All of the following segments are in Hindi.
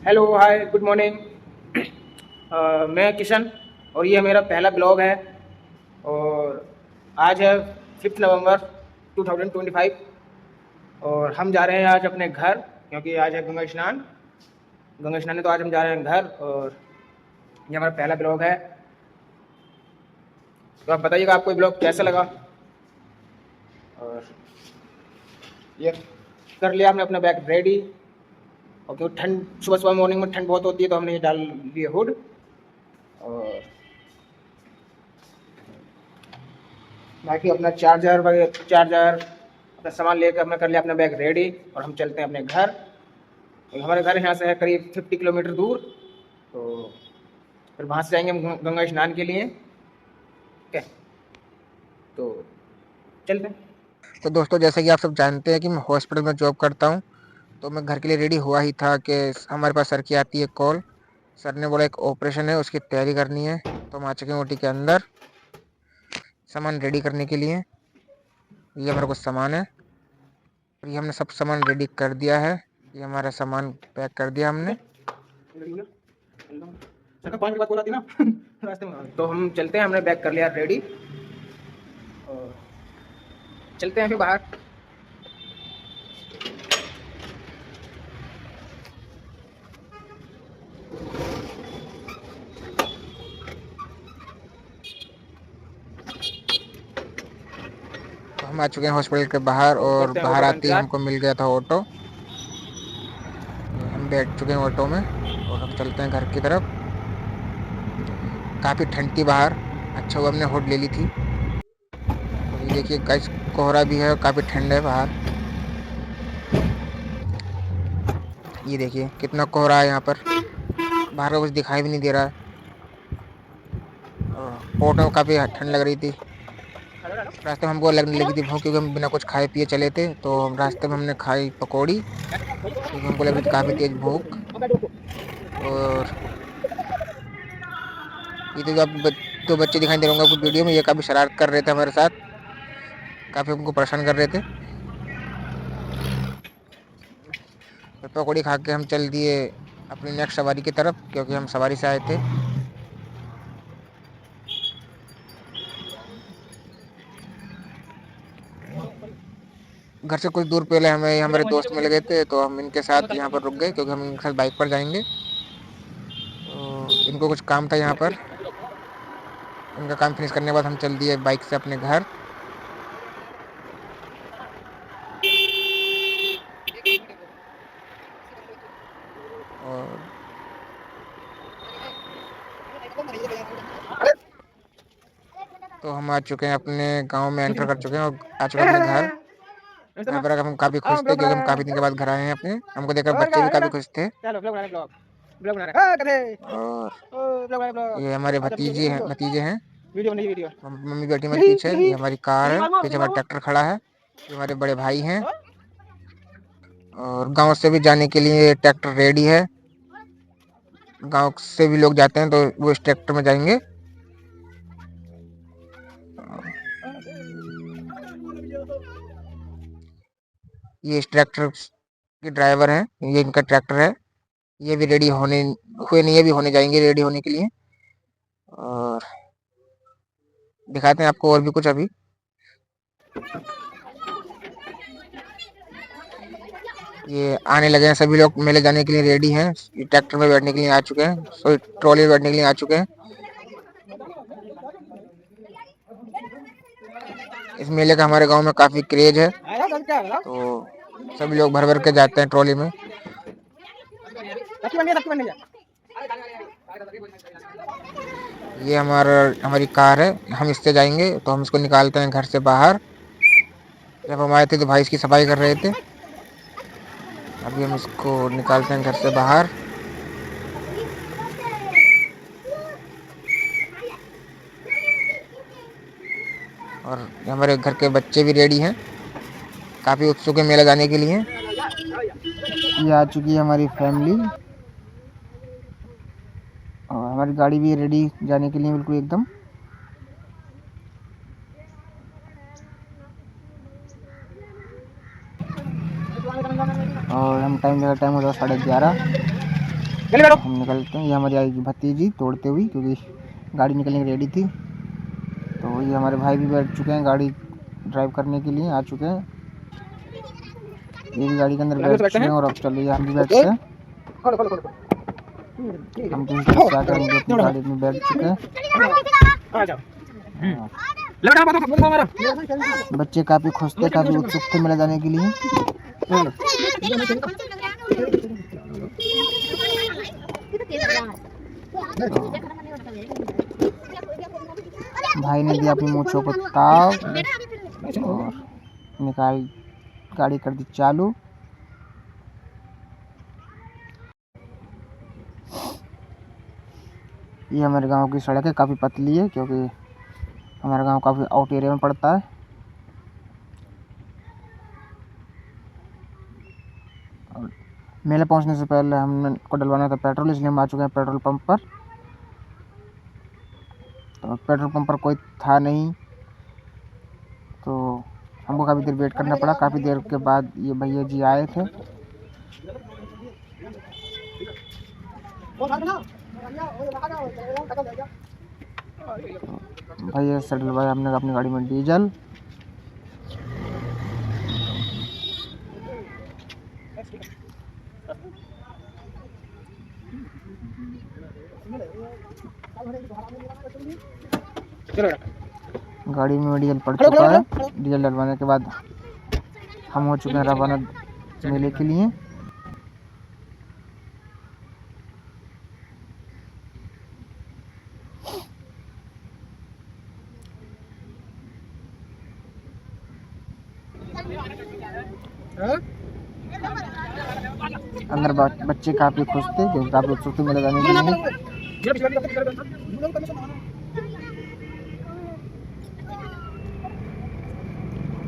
Hello hi good morning. मैं किशन और ये मेरा पहला ब्लॉग है। और आज है 5 नवंबर 2025 और हम जा रहे हैं आज अपने घर, क्योंकि आज है गंगा स्नान। गंगा स्नान है तो आज हम जा रहे हैं घर। और ये हमारा पहला ब्लॉग है। तो आप बताइएगा आपको ये ब्लॉग कैसा लगा। और ये कर लिया हमने अपना बैग रेडी। और क्योंकि ठंड सुबह सुबह मॉर्निंग में ठंड बहुत होती है तो हमने ये डाल लिए हुड। और बाकी अपना चार्जर वगैरह अपना सामान लेकर हमने कर लिया अपना बैग रेडी और हम चलते हैं अपने घर। तो हमारे घर यहाँ से है करीब 50 किलोमीटर दूर। तो फिर वहाँ से जाएंगे हम गंगा स्नान के लिए। ठीक है, तो चलते हैं। तो दोस्तों, जैसे कि आप सब जानते हैं कि मैं हॉस्पिटल में जॉब करता हूँ। तो मैं घर के लिए रेडी हुआ ही था कि हमारे पास सर की आती है कॉल। सर ने बोला एक ऑपरेशन है, उसकी तैयारी करनी है। तो हम आ चुके हैं ओटी के अंदर सामान रेडी करने के लिए। ये हमारे कुछ सामान है और ये हमने सब सामान रेडी कर दिया है। ये हमारा सामान पैक कर दिया हमने। सर 5 मिनट बाद कॉल आती ना रास्ते में। तो हम चलते हैं, हमने बैग कर लिया रेडी और चलते हैं फिर बाहर। तो हम आ चुके हैं हॉस्पिटल के बाहर तो और करते हैं ऑटो बाहर का आते ही इंतजार। हमको मिल गया था ऑटो। हम बैठ चुके हैं ऑटो में और हम चलते हैं घर की तरफ। काफ़ी ठंड थी बाहर, अच्छा हुआ हमने हुड ले ली थी। और ये देखिए गाइस, कोहरा भी है और काफ़ी ठंड है बाहर। ये देखिए कितना कोहरा है यहाँ पर, बाहर का कुछ दिखाई भी नहीं दे रहा है। ऑटो में काफ़ी ठंड लग रही थी। रास्ते में हमको लगने लगी थी भूख, क्योंकि हम बिना कुछ खाए पिए चले थे। तो रास्ते में हमने खाई पकौड़ी, क्योंकि हमको लग रही थी काफ़ी तेज़ भूख। और ये तो जो आप दो बच्चे दिखाई दे रहे होंगे आपको वीडियो में, ये काफ़ी शरारत कर रहे थे हमारे साथ, काफ़ी हमको परेशान कर रहे थे। तो पकौड़ी खा के हम चल दिए अपनी नेक्स्ट सवारी की तरफ, क्योंकि हम सवारी से आए थे। घर से कुछ दूर पहले हमें हमारे दोस्त मिल गए थे, तो हम इनके साथ यहाँ पर रुक गए, क्योंकि हम इनके साथ बाइक पर जाएंगे। तो इनको कुछ काम था यहाँ पर, इनका काम फिनिश करने के बाद हम चल दिए बाइक से अपने घर। और तो हम आ चुके हैं अपने गांव में, एंटर कर चुके हैं और आ चुके हैं अपने घर। यहाँ पर हम काफ़ी खुश थे, क्योंकि हम काफ़ी दिन के बाद घर आए हैं अपने। हमको देखकर बच्चे भी काफ़ी खुश थे। और ये हमारे भतीजे हैं। मम्मी बैठी हमारे पीछे, ये हमारी कार है, पीछे हमारा ट्रैक्टर खड़ा है, ये हमारे बड़े भाई हैं। और गांव से भी जाने के लिए ट्रैक्टर रेडी है। गांव से भी लोग जाते हैं तो वो इस ट्रैक्टर में जाएंगे। ये इस ट्रैक्टर के ड्राइवर हैं, ये इनका ट्रैक्टर है। ये भी रेडी होने हुए नहीं, ये भी होने जाएंगे रेडी होने के लिए। और दिखाते हैं आपको और भी कुछ अभी। ये आने लगे हैं, सभी लोग मेले जाने के लिए रेडी हैं। ये ट्रैक्टर में बैठने के लिए आ चुके हैं, सॉरी ट्रॉली में बैठने के लिए आ चुके हैं। इस मेले का हमारे गांव में काफ़ी क्रेज है, तो सभी लोग भर भर के जाते हैं ट्रॉली में। ये हमारी कार है, हम इससे जाएंगे। तो हम इसको निकालते हैं घर से बाहर। जब हम आए थे तो भाई इसकी सफाई कर रहे थे, अभी हम इसको निकालते हैं घर से बाहर। और हमारे घर के बच्चे भी रेडी हैं, काफ़ी उत्सुक है मेला जाने के लिए। ये आ चुकी है हमारी फैमिली और हमारी गाड़ी भी रेडी जाने के लिए बिल्कुल एकदम। और हम टाइम हो रहा 11:30। चलिए बैठो। हम निकलते हैं। ये हमारी आई भतीजी तोड़ते हुई, क्योंकि गाड़ी निकलने की रेडी थी। तो ये हमारे भाई भी बैठ चुके हैं, गाड़ी ड्राइव करने के लिए आ चुके हैं। ये भी गाड़ी के अंदर बैठ चुके हैं और अब चलिए हम भी बैठते हैं। खोलो खोलो खोलो। हम तो इस तरफ से आकर हम भी अपनी गाड़ी में बैठ चुके हैं। आ जाओ। लड़ा बात बोल हमारा। बच्चे काफ़ी खुश थे, काफ़ी उत्सुक थे मेले जाने के लिए। भाई ने दिया अपनी मूंछों को ताव और निकाल गाड़ी कर दी चालू। ये हमारे गांव की सड़क है, काफ़ी पतली है, क्योंकि हमारा गांव काफ़ी आउट एरिया में पड़ता है। और मेले पहुंचने से पहले हमने को डलवाना था पेट्रोल, इसलिए हम आ चुके हैं पेट्रोल पंप पर। तो पेट्रोल पंप पर कोई था नहीं, तो हमको काफ़ी देर वेट करना पड़ा। काफ़ी देर के बाद ये भैया जी आए थे। भैया से डलवाया हमने अपनी गाड़ी में डीजल। गाड़ी में डीजल पड़ चुका है। डीजल डलवाने के बाद हम हो चुके हैं रवाना मेले के लिए। अंदर बच्चे काफ़ी खुश थे, क्योंकि काफ़ी उत्सुक थे मेले जाने के लिए।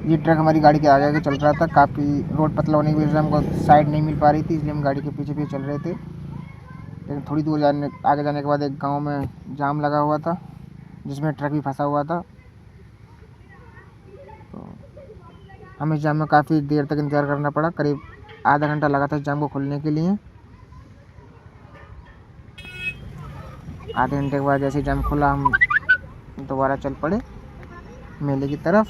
ये ट्रक हमारी गाड़ी के आगे चल रहा था। काफ़ी रोड पतला होने की वजह से हमको साइड नहीं मिल पा रही थी, इसलिए हम गाड़ी के पीछे पीछे चल रहे थे। लेकिन थोड़ी दूर आगे जाने के बाद एक गांव में जाम लगा हुआ था, जिसमें ट्रक भी फंसा हुआ था। तो हमें जाम में काफ़ी देर तक इंतज़ार करना पड़ा, करीब आधा घंटा लगा था जाम को खुलने के लिए। आधे घंटे के बाद जैसे जाम खुला, हम दोबारा चल पड़े मेले की तरफ।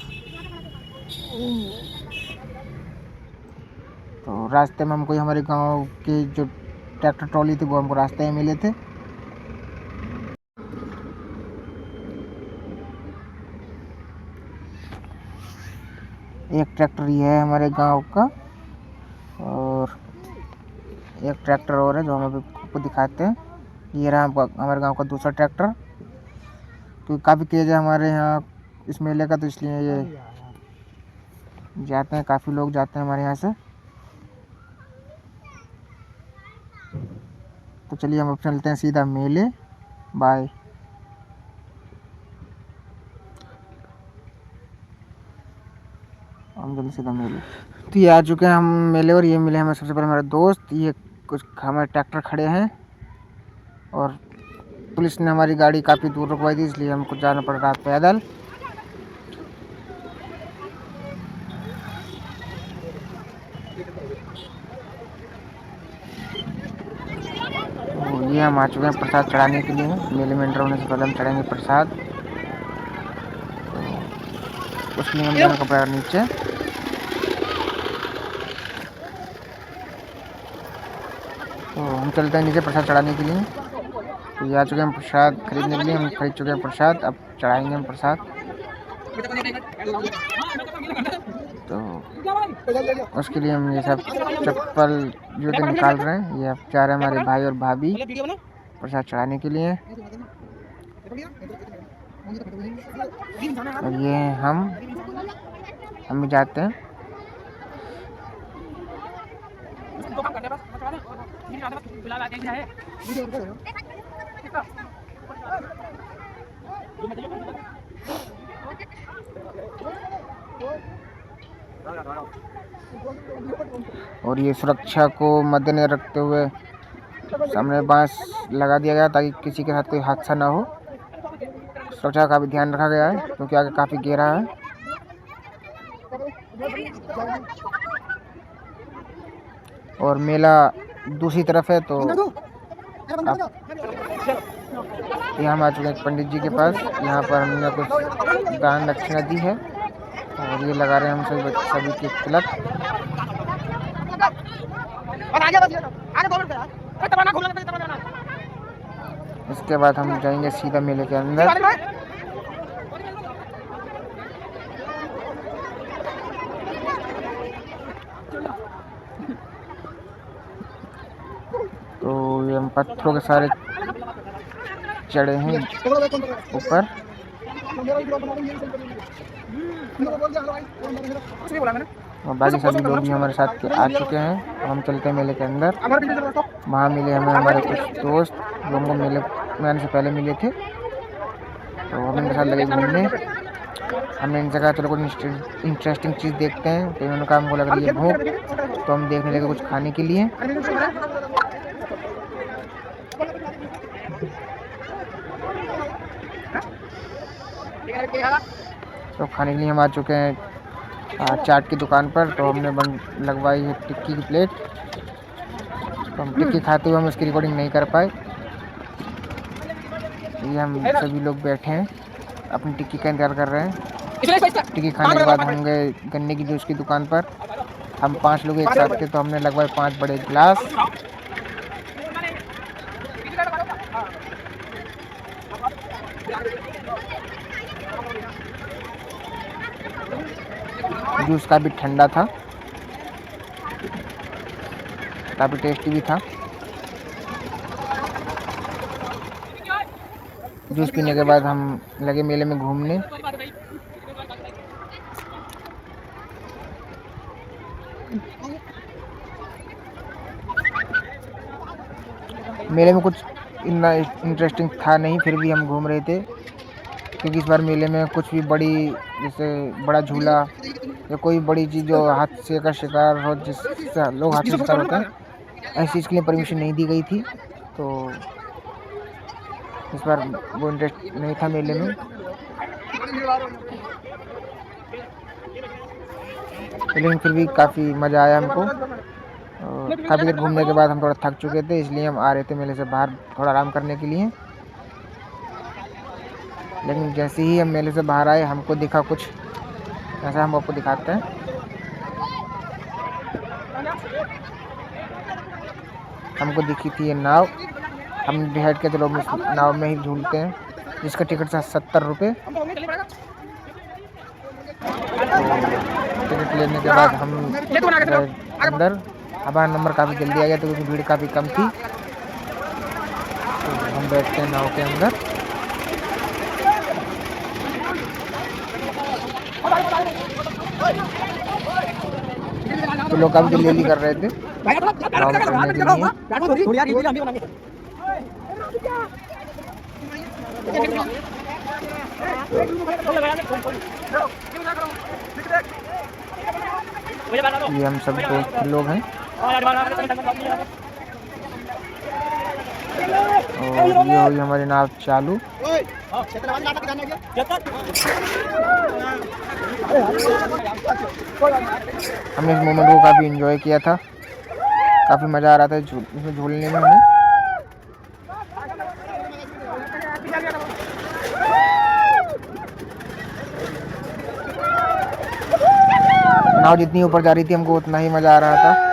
तो रास्ते में हमको हमारे गांव के जो ट्रैक्टर ट्रॉली थी वो हमको रास्ते में मिले थे। एक ट्रैक्टर ये है हमारे गांव का, और एक ट्रैक्टर और है जो हम अभी आपको दिखाते हैं। ये रहा हमारे गांव का दूसरा ट्रैक्टर। क्योंकि काफ़ी तेज़ है हमारे यहाँ इस मेले का, तो इसलिए ये जाते हैं, काफ़ी लोग जाते हैं हमारे यहाँ से। तो चलिए हम अब चलते हैं सीधा मेले। बाय। हम जल्दी सीधा मेले। तो ये आ चुके हैं हम मेले, और ये मिले हमें सबसे पहले हमारे दोस्त। ये कुछ हमारे ट्रैक्टर खड़े हैं, और पुलिस ने हमारी गाड़ी काफ़ी दूर रुकवाई थी, इसलिए हमको जाना पड़ रहा पैदल। तो ये हम आ चुके हैं प्रसाद चढ़ाने के लिए। मेले में एंटर होने से पहले हम चढ़ाएंगे प्रसाद। तो उसके लिए हम जाना पड़ेगा नीचे। तो हम चलते हैं नीचे प्रसाद चढ़ाने के लिए। तो ये आ चुके हैं प्रसाद खरीदने के लिए। हम खरीद चुके हैं प्रसाद, अब चढ़ाएंगे हम प्रसाद। तो उसके लिए हम ये सब चप्पल जूते निकाल रहे हैं। ये अब जा रहे हैं हमारे भाई और भाभी प्रसाद चढ़ाने के लिए। और ये हम भी जाते हैं। और ये सुरक्षा को मद्देनजर रखते हुए सामने बांस लगा दिया गया, ताकि किसी के साथ कोई हादसा ना हो। सुरक्षा का भी ध्यान रखा गया है, क्योंकि आगे काफ़ी गहरा है। और मेला दूसरी तरफ है, तो यहाँ हम आ चुके हैं पंडित जी के पास। यहाँ पर हमने कुछ दान दक्षिणा दी है और ये लगा रहे हैं हम सभी के तिलक। इसके बाद हम जाएंगे सीधा मेले के अंदर। तो ये हम पत्थरों के सारे चढ़े हैं ऊपर। और बाकी सभी लोग भी हमारे साथ आ चुके हैं। हम चलते हैं मेले के अंदर। वहाँ मिले हमें हमारे कुछ दोस्त जो हमको मेले में आने से पहले मिले थे, तो हम इनके साथ लगे घूमने। हमने इनसे कहा चलो कुछ इंटरेस्टिंग चीज़ देखते हैं, तो इन्होंने कहा हमको लग रही है भूख, तो हम देखने लगे कुछ खाने के लिए। तो खाने के लिए हम आ चुके हैं चाट की दुकान पर। तो हमने लगवाई है टिक्की की प्लेट। तो हम टिक्की खाते हुए हम उसकी रिकॉर्डिंग नहीं कर पाए। ये हम सभी लोग बैठे हैं अपनी टिक्की का इंतजार कर रहे हैं। टिक्की खाने के बाद हम गए गन्ने की जूस की दुकान पर। हम 5 लोग एक साथ थे, तो हमने लगवाए 5 बड़े गिलास। जूस काफ़ी ठंडा था, काफ़ी टेस्टी भी था। जूस पीने के बाद हम लगे मेले में घूमने। मेले में कुछ इतना इंटरेस्टिंग था नहीं, फिर भी हम घूम रहे थे, क्योंकि इस बार मेले में कुछ भी बड़ी, जैसे बड़ा झूला या कोई बड़ी चीज़ जो हादसे का शिकार हो, जिससे लोग हादसे का शिकार होते हैं, ऐसी चीज़ के लिए परमिशन नहीं दी गई थी। तो इस बार वो इंटरेस्ट नहीं था मेले में। लेकिन फिर भी काफ़ी मज़ा आया हमको। काफ़ी देर घूमने के बाद हम थोड़ा थक चुके थे, इसलिए हम आ रहे थे मेले से बाहर थोड़ा आराम करने के लिए। लेकिन जैसे ही हम मेले से बाहर आए, हमको दिखा कुछ ऐसा, हम आपको दिखाते हैं। हमको दिखी थी ये नाव। हम डिसाइड किया चलो उस नाव में ही झूलते हैं, जिसका टिकट था 70 रुपये। टिकट लेने के बाद हम अंदर। हमारा नंबर काफ़ी जल्दी आ गया, तो भीड़ काफ़ी कम थी। तो हम बैठते हैं नाव के अंदर। तो लोग काफ़ी जल्दी कर रहे थे नाव में चढ़ने के लिए। ये हम सब दोस्त लोग हैं और ये हुई हमारी नाव चालू। हमने इस मोमेंट को काफ़ी एंजॉय किया था, काफ़ी मज़ा आ रहा था इसमें झूलने में हमें। नाव जितनी ऊपर जा रही थी, हमको उतना ही मज़ा आ रहा था।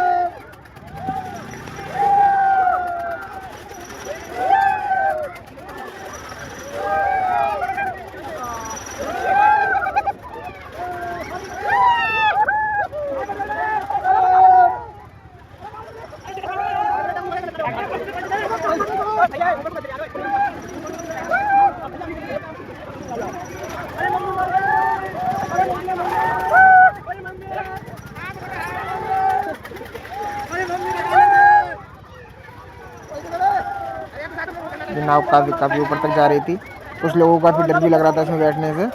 नाव काफ़ी ऊपर तक जा रही थी। कुछ लोगों को काफ़ी डर भी लग रहा था इसमें बैठने से।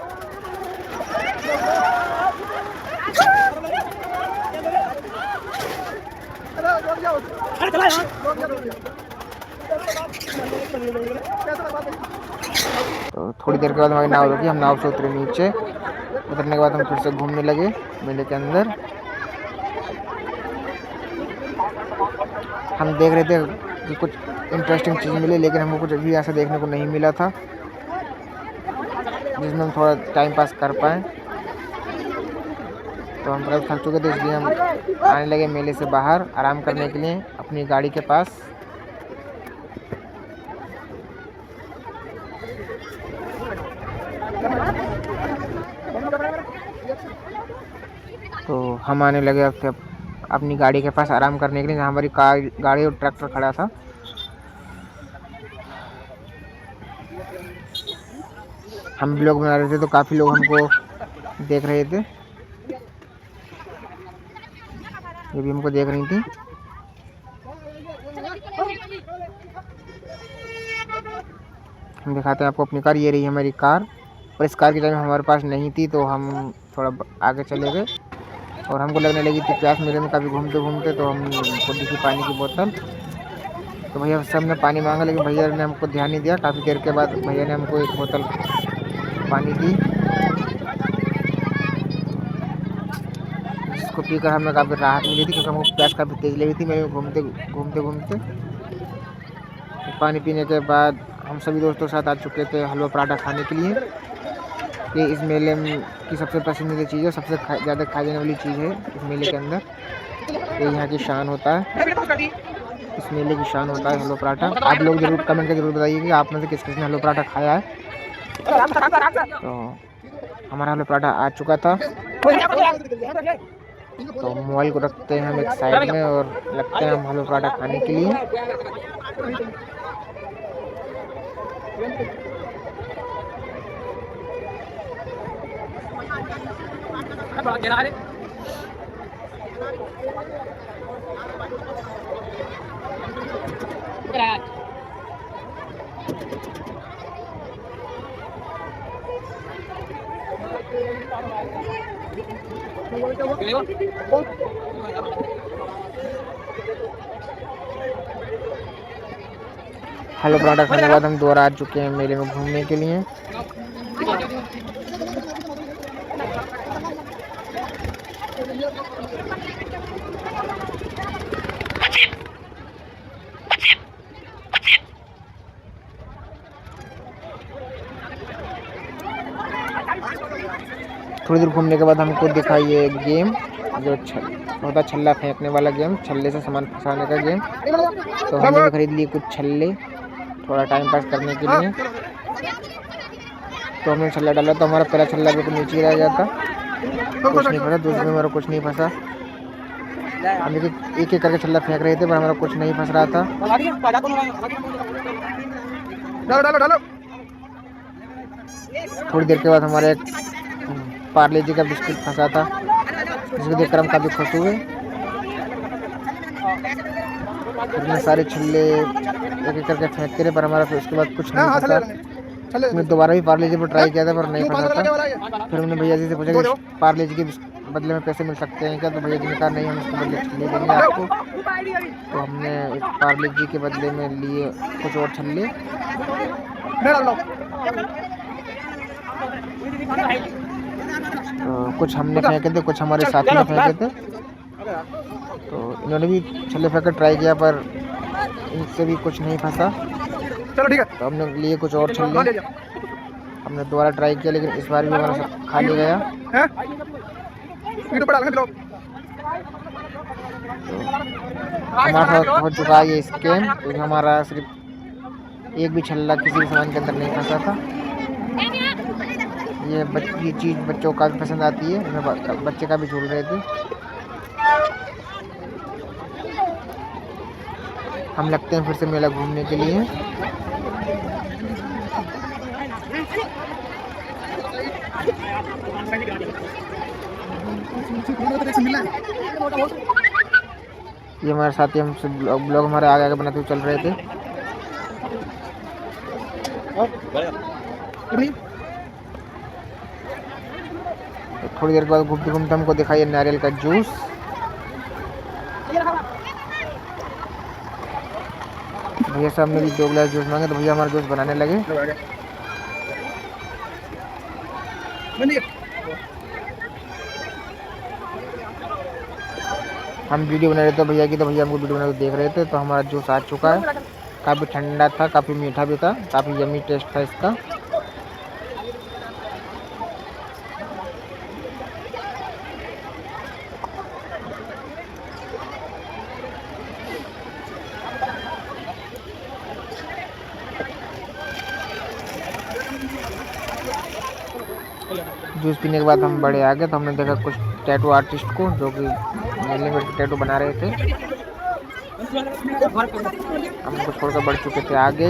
तो थोड़ी देर के बाद हमारी नाव रुकी, हम नाव से उतरे नीचे। उतरने के बाद हम फिर से घूमने लगे मेले के अंदर। हम देख रहे थे कि कुछ इंटरेस्टिंग चीज़ मिले, लेकिन हमको कुछ भी ऐसा देखने को नहीं मिला था जिसमें हम थोड़ा टाइम पास कर पाएँ। तो हम थोड़ा थक चुके थे, इसलिए हम आने लगे मेले से बाहर आराम करने के लिए अपनी गाड़ी के पास। तो हम आने लगे अपनी गाड़ी के पास आराम करने के लिए, जहाँ हमारी गाड़ी और ट्रैक्टर खड़ा था। हम ब्लॉग बना रहे थे तो काफ़ी लोग हमको देख रहे थे, ये भी हमको देख रही थी। हम दिखाते हैं आपको अपनी कार, ये रही हमारी कार। और इस कार की टाइम हमारे पास नहीं थी, तो हम थोड़ा आगे चले गए और हमको लगने लगी थी प्यास। मेले में काफ़ी घूमते घूमते तो हमको दिखी पानी की बोतल, तो भैया सब ने पानी मांगा, लेकिन भैया ने हमको ध्यान नहीं दिया। काफ़ी देर के बाद भैया ने हमको एक बोतल पानी दी, जिसको पीकर हमें काफ़ी राहत मिली थी, क्योंकि हमको प्यास काफ़ी तेज़ लगी थी। मेरे घूमते घूमते पानी पीने के बाद हम सभी दोस्तों के साथ आ चुके थे हलवा पराठा खाने के लिए। ये इस मेले में की सबसे पसंदीदा चीज़ है, सबसे ज़्यादा खाई जाने वाली चीज़ है इस मेले के अंदर। ये यहाँ की शान होता है, इस मेले की शान होता है हलवा पराठा। आप लोग जरूर कमेंट करके जरूर बताइए कि आप में से किस किस ने हलवा पराठा खाया है। तो हमारा हलवा पराठा आ चुका था, तो मोबाइल को रखते हैं हम एक साइड में और लगते हैं हम हलवा पराठा खाने के लिए। हलवा पराठा खाने के बाद हम दोबारा आ चुके हैं मेले में घूमने के लिए। थोड़ी देर घूमने के बाद हमको दिखा ये गेम, जो होता छल्ला फेंकने वाला गेम, छल्ले से सामान फंसाने का गेम। तो हमने भी खरीद लिए कुछ छल्ले थोड़ा टाइम पास करने के लिए। तो हमने छल्ला डाला तो हमारा पहला छल्ला बिल्कुल नीचे ही रह गया था, कुछ नहीं फंसा। दूसरे में हमारा कुछ नहीं फंसा। हम एक एक करके छल्ला फेंक रहे थे, पर हमारा कुछ नहीं फंस रहा था। थोड़ी देर के बाद हमारे एक पार्ले जी का बिस्कुट फंसा था, जिसको देखकर हम काफ़ी खुश हुए। इतने सारे छल्ले एक एक करके फेंकते रहे, पर हमारा फिर उसके बाद कुछ नहीं फंसा। हमने दोबारा भी पार्ले जी पर ट्राई किया था, पर नहीं फंसा था। फिर हमने भैया जी से पूछा कि पार्ले जी के बदले में पैसे मिल सकते हैं क्या, तो भैया जी ने कहा नहीं, हम इसके बदले छल्ले देंगे आपको। तो हमने इस पार्ले जी के बदले में लिए कुछ और छल्ले। तो कुछ हमने फेंके थे, कुछ हमारे साथी ने फेंके थे। तो इन्होंने भी छल्ले फेंक कर ट्राई किया, पर इनसे भी कुछ नहीं फंसा। चलो ठीक है, तो हमने लिए कुछ और छल्ले। हमने दोबारा ट्राई किया, लेकिन इस बार भी हमारा सब खाली गया। तो हमारा हो चुका है ये स्कैम, क्योंकि हमारा सिर्फ एक भी छल्ला किसी भी सामान के अंदर नहीं फंसा था। ये चीज़ बच्चों को काफ़ी पसंद आती है, इसमें बच्चे का भी झूल रहे थे। हम लगते हैं फिर से मेला घूमने के लिए। ये हमारे साथी हमसे ब्लॉग हमारे आगे आगे बनाते हुए चल रहे थे। थोड़ी देर के बाद घूमते घूमते हमको दिखाई नारियल का जूस। भैया साहब ने भी 2 गिलास जूस मांगे, तो भैया हमारा जूस बनाने लगे। हम वीडियो बना रहे थे भैया की, तो भैया हमको वीडियो बना देख रहे थे। तो हमारा जूस आ चुका है। काफ़ी ठंडा था, काफ़ी मीठा भी था, काफ़ी यमी टेस्ट था इसका। जूस पीने के बाद हम बड़े आ गए, तो हमने देखा कुछ टैटू आर्टिस्ट को जो कि मेले में टैटू बना रहे थे। हम उनको छोड़कर बढ़ चुके थे आगे।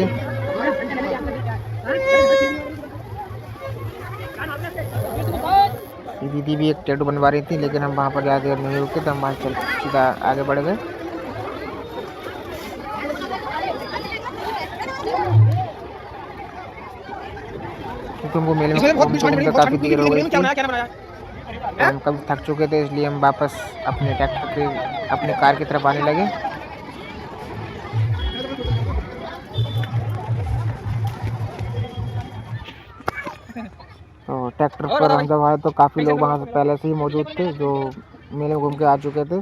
दीदी भी एक टैटू बनवा रही थी, लेकिन हम वहाँ पर ज़्यादा देर नहीं रुके, तो हम वहाँ चल सीधा आगे बढ़ गए। क्योंकि हमको मेले में काफ़ी देर हो गई थी, तो हम कभी थक चुके थे, इसलिए हम वापस अपने अपने कार की तरफ आने लगे। तो ट्रैक्टर पर हम जब आए तो काफ़ी लोग वहाँ से पहले से ही मौजूद थे, जो मेले में घूम के आ चुके थे।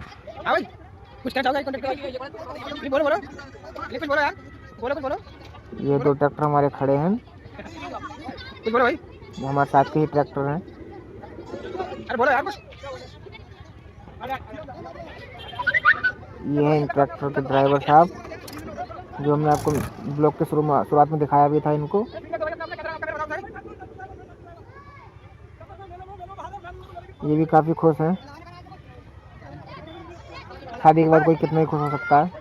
ये 2 ट्रैक्टर हमारे खड़े हैं, हमारे साथ के ही ट्रैक्टर हैं। ये है इन ट्रैक्टर के ड्राइवर साहब, जो हमने आपको ब्लॉग के शुरुआत में दिखाया भी था इनको। ये भी काफ़ी खुश हैं। शादी के बाद कोई कितना ही खुश हो सकता है।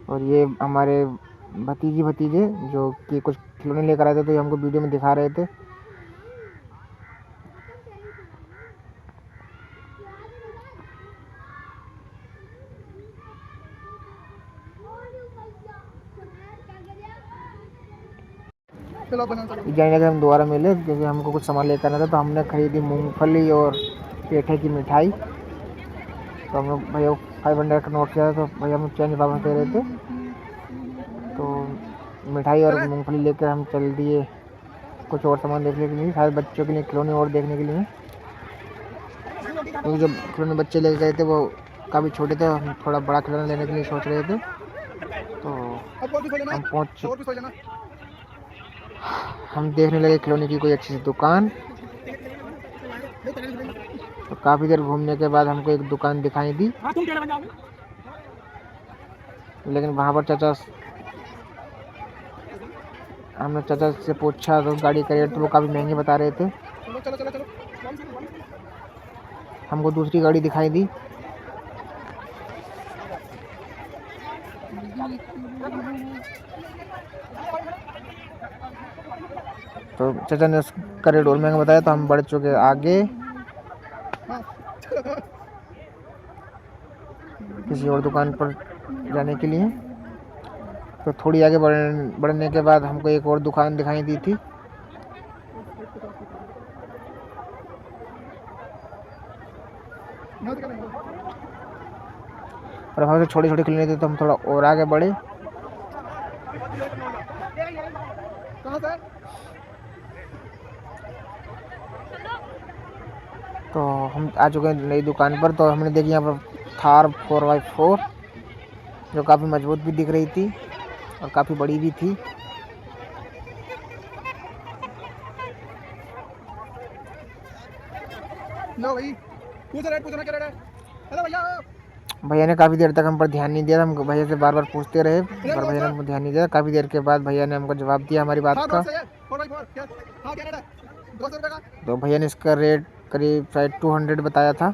और ये हमारे भतीजे जो कि कुछ खिलौने लेकर आए थे, तो ये हमको वीडियो में दिखा रहे थे। जाने के हम दोबारा मिले, क्योंकि हमको कुछ सामान लेकर आना था, तो हमने खरीदी मूंगफली और पेठे की मिठाई। तो हम लोग भैया 500 का नोट किया था, तो भैया हम चेंज वापस दे रहे थे। तो मिठाई और मूंगफली लेकर हम चल दिए कुछ और सामान देखने के लिए, शायद बच्चों के लिए खिलौने और देखने के लिए। क्योंकि जब खिलौने बच्चे लेके गए थे वो काफ़ी छोटे थे, हम थोड़ा बड़ा खिलौना लेने के लिए सोच रहे थे। तो हम देखने लगे खिलौने की कोई अच्छी सी दुकान। तो काफ़ी देर घूमने के बाद हमको एक दुकान दिखाई दी, लेकिन वहाँ पर हमने चाचा से पूछा तो गाड़ी का रेट तो वो काफ़ी महंगी बता रहे थे। हमको दूसरी गाड़ी दिखाई दी। तो चाचा ने उसका रेट और महंगा बताया, तो हम बढ़ चुके आगे किसी और दुकान पर जाने के लिए। तो थोड़ी आगे बढ़ने के बाद हमको एक और दुकान दिखाई दी थी। और वहाँ से छोटे छोटे खिलौने थे, तो हम थोड़ा और आगे बढ़े। तो हम आ चुके हैं नई दुकान पर। तो हमने देखी यहाँ पर थार 4x4, जो काफ़ी मजबूत भी दिख रही थी और काफ़ी बड़ी भी थी। लो भाई, पूछना क्या रेट है? हेलो भैया। भैया ने काफ़ी देर तक हम पर ध्यान नहीं दिया, हम भैया से बार बार पूछते रहे, पर भैया ने हमको ध्यान नहीं दिया। काफ़ी देर के बाद भैया ने हमको जवाब दिया हमारी बात का। तो भैया ने इसका रेट करीब शायद 200 बताया था।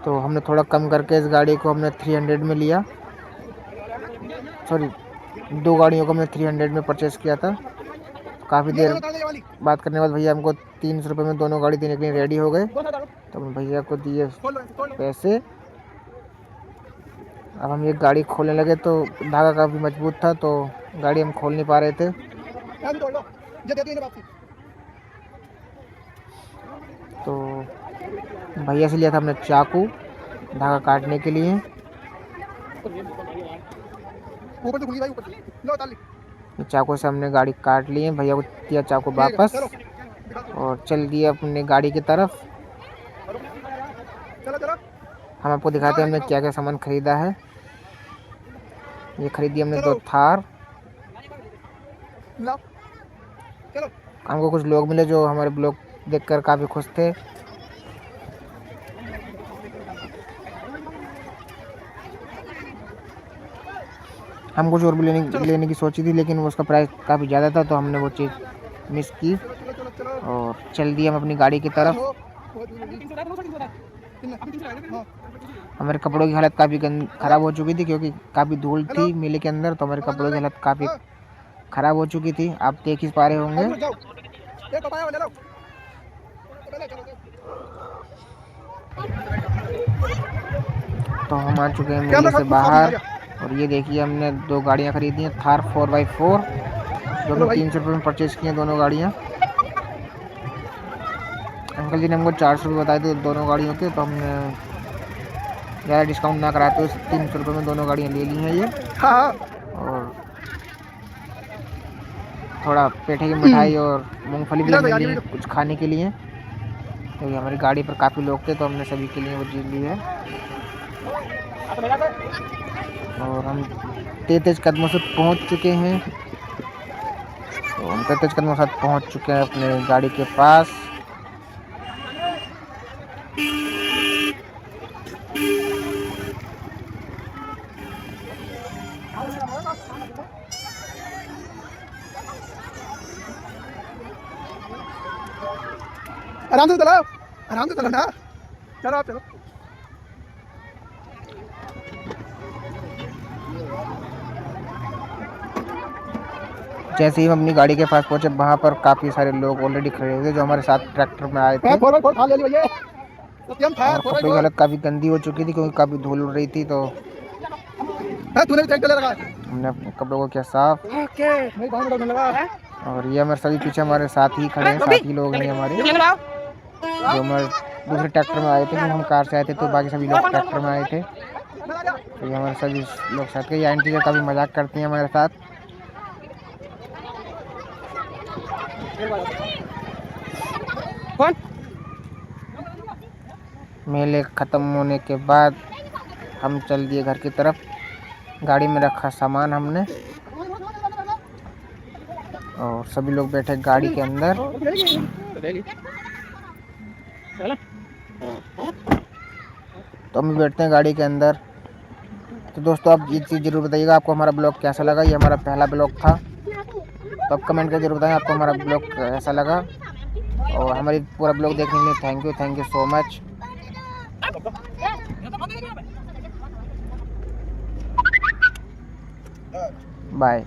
तो हमने थोड़ा कम करके इस गाड़ी को हमने 300 में लिया। सॉरी, 2 गाड़ियों को हमने 300 में परचेस किया था। काफ़ी देर बात करने के बाद भैया हमको 300 रुपये में दोनों गाड़ी देने के लिए रेडी हो गए। तो हम भैया को दिए पैसे। अब हम ये गाड़ी खोलने लगे, तो धागा काफ़ी मजबूत था, तो गाड़ी हम खोल नहीं पा रहे थे। तो भैया से लिया था हमने चाकू धागा काटने के लिए। चाकू से हमने गाड़ी काट ली है। भैया को दिया चाकू वापस। और चल दिए अपनी गाड़ी की तरफ। हम आपको दिखाते हैं हमने क्या क्या सामान खरीदा है। ये खरीदी हमने 2 थार। हमको कुछ लोग मिले जो हमारे ब्लॉग देखकर काफ़ी खुश थे। हम कुछ और भी लेने की सोची थी, लेकिन उसका प्राइस काफ़ी ज़्यादा था तो हमने वो चीज़ मिस की और चल दिए हम अपनी गाड़ी की तरफ। हमारे कपड़ों की हालत काफ़ी ख़राब हो चुकी थी क्योंकि काफ़ी धूल थी मेले के अंदर, तो हमारे कपड़ों की हालत काफ़ी ख़राब हो चुकी थी, आप देख ही पा रहे होंगे। तो हम आ चुके हैं मेले से बाहर और ये देखिए हमने 2 गाड़ियाँ खरीदी हैं, थार 4x4 जो हमने 300 रुपये में परचेज़ की हैं दोनों गाड़ियाँ। अंकल जी ने हमको 400 रुपये बताए थे दोनों गाड़ियों के, तो हमने ज़्यादा डिस्काउंट ना कराते हुए 300 रुपये में दोनों गाड़ियाँ ले ली हैं ये। और थोड़ा पेठे की मिठाई और मूंगफली भी हमने ली कुछ खाने के लिए, क्योंकि हमारी गाड़ी पर काफ़ी लोग थे तो हमने सभी के लिए वो चीज़ ली है। और हम तेज कदमों से पहुंच चुके हैं, तो हम तेज कदमों के साथ पहुंच चुके हैं अपने गाड़ी के पास। आराम से चलाओ, आराम से चलो ना, चलो आप चलो। जैसे ही हम अपनी गाड़ी के पास पहुंचे वहाँ पर काफ़ी सारे लोग ऑलरेडी खड़े थे जो हमारे साथ ट्रैक्टर में आए थे। और कपड़े की हालत काफ़ी गंदी हो चुकी थी क्योंकि काफ़ी धूल उड़ रही थी, तो हमने अपने कपड़ों को किया साफ। और ये हमारे सभी पीछे हमारे साथ ही खड़े हैं, साथी लोग हैं हमारे जो हमारे दूसरे ट्रैक्टर में आए थे, हम कार से आए थे तो बाकी सभी लोग ट्रैक्टर में आए थे। तो ये हमारे सभी लोग साथ के, ये आंटी जो काफ़ी मजाक करती हैं हमारे साथ। कौन? मेले ख़त्म होने के बाद हम चल दिए घर की तरफ। गाड़ी में रखा सामान हमने और सभी लोग बैठे गाड़ी के अंदर। तो हम बैठते हैं गाड़ी के अंदर। तो दोस्तों आप ये चीज़ ज़रूर बताइएगा आपको हमारा ब्लॉग कैसा लगा। ये हमारा पहला ब्लॉग था, तो आप कमेंट करके जरूर बताएं आपको हमारा ब्लॉग कैसा लगा। और हमारी पूरा ब्लॉग देखने के लिए thank you so much. Bye.